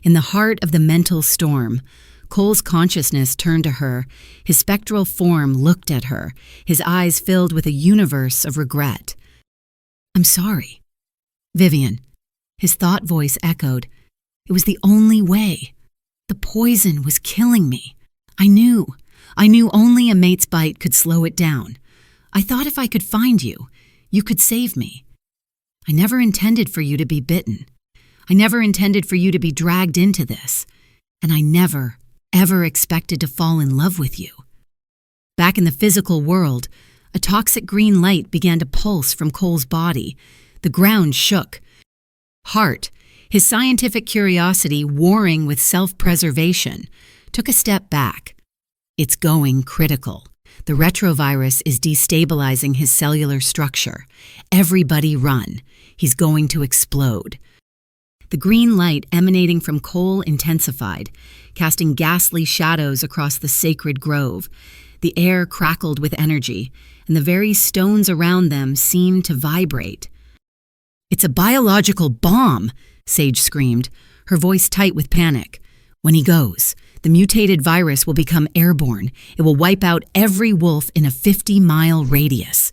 In the heart of the mental storm, Cole's consciousness turned to her. His spectral form looked at her, his eyes filled with a universe of regret. "I'm sorry." "Vivian," his thought voice echoed. "It was the only way. The poison was killing me. I knew only a mate's bite could slow it down. I thought if I could find you, you could save me. I never intended for you to be bitten. I never intended for you to be dragged into this. And I never, ever expected to fall in love with you. Back in the physical world, a toxic green light began to pulse from Cole's body. The ground shook. Hart, his scientific curiosity warring with self-preservation, took a step back. It's going critical. The retrovirus is destabilizing his cellular structure. Everybody run. He's going to explode. The green light emanating from Cole intensified, casting ghastly shadows across the sacred grove. The air crackled with energy, and the very stones around them seemed to vibrate. "It's a biological bomb," Sage screamed, her voice tight with panic. "When he goes, the mutated virus will become airborne. It will wipe out every wolf in a 50-mile radius."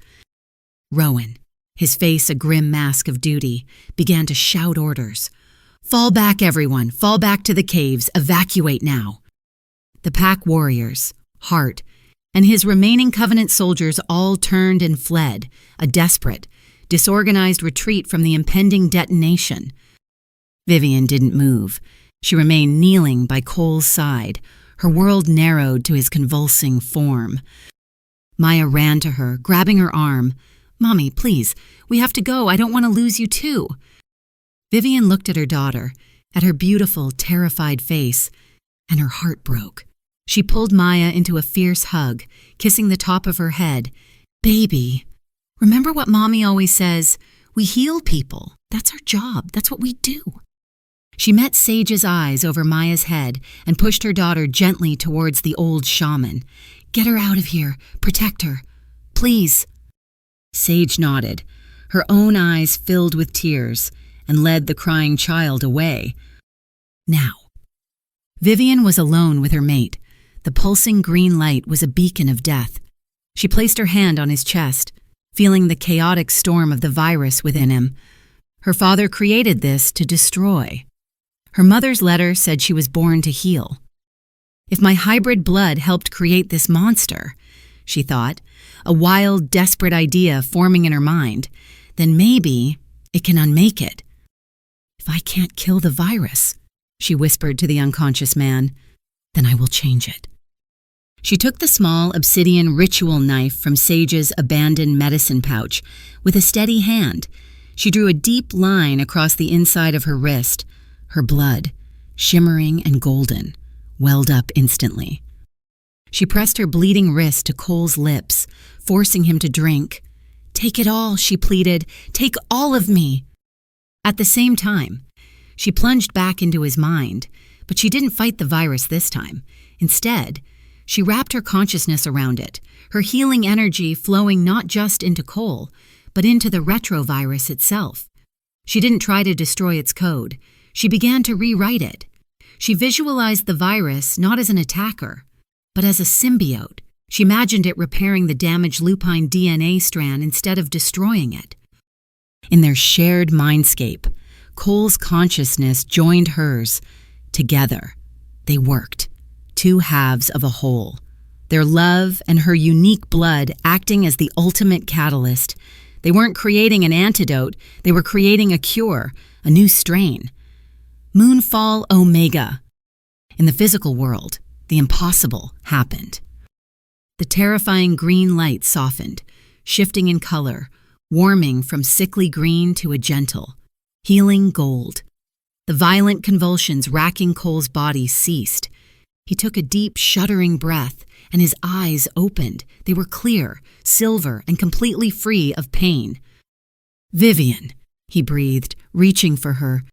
Rowan, his face a grim mask of duty, began to shout orders. "Fall back, everyone. Fall back to the caves. Evacuate now." The pack warriors, Hart, and his remaining Covenant soldiers all turned and fled, a desperate, disorganized retreat from the impending detonation. Vivian didn't move. She remained kneeling by Cole's side, her world narrowed to his convulsing form. Maya ran to her, grabbing her arm. "Mommy, please, we have to go. I don't want to lose you too." Vivian looked at her daughter, at her beautiful, terrified face, and her heart broke. She pulled Maya into a fierce hug, kissing the top of her head. "Baby, remember what Mommy always says? We heal people. That's our job. That's what we do." She met Sage's eyes over Maya's head and pushed her daughter gently towards the old shaman. "Get her out of here. Protect her. Please." Sage nodded, her own eyes filled with tears, and led the crying child away. Now. Vivian was alone with her mate. The pulsing green light was a beacon of death. She placed her hand on his chest, feeling the chaotic storm of the virus within him. Her father created this to destroy. Her mother's letter said she was born to heal. If my hybrid blood helped create this monster, she thought, a wild, desperate idea forming in her mind, then maybe it can unmake it. "If I can't kill the virus," she whispered to the unconscious man, "then I will change it." She took the small obsidian ritual knife from Sage's abandoned medicine pouch. With a steady hand, she drew a deep line across the inside of her wrist. Her blood, shimmering and golden, welled up instantly. She pressed her bleeding wrist to Cole's lips, forcing him to drink. "Take it all," she pleaded. "Take all of me." At the same time, she plunged back into his mind, but she didn't fight the virus this time. Instead, she wrapped her consciousness around it, her healing energy flowing not just into Cole, but into the retrovirus itself. She didn't try to destroy its code. She began to rewrite it. She visualized the virus not as an attacker, but as a symbiote. She imagined it repairing the damaged lupine DNA strand instead of destroying it. In their shared mindscape, Cole's consciousness joined hers. Together, they worked, two halves of a whole. Their love and her unique blood acting as the ultimate catalyst. They weren't creating an antidote, they were creating a cure, a new strain. Moonfall Omega. In the physical world, the impossible happened. The terrifying green light softened, shifting in color, warming from sickly green to a gentle, healing gold. The violent convulsions racking Cole's body ceased. He took a deep, shuddering breath, and his eyes opened. They were clear, silver, and completely free of pain. "Vivian," he breathed, reaching for her,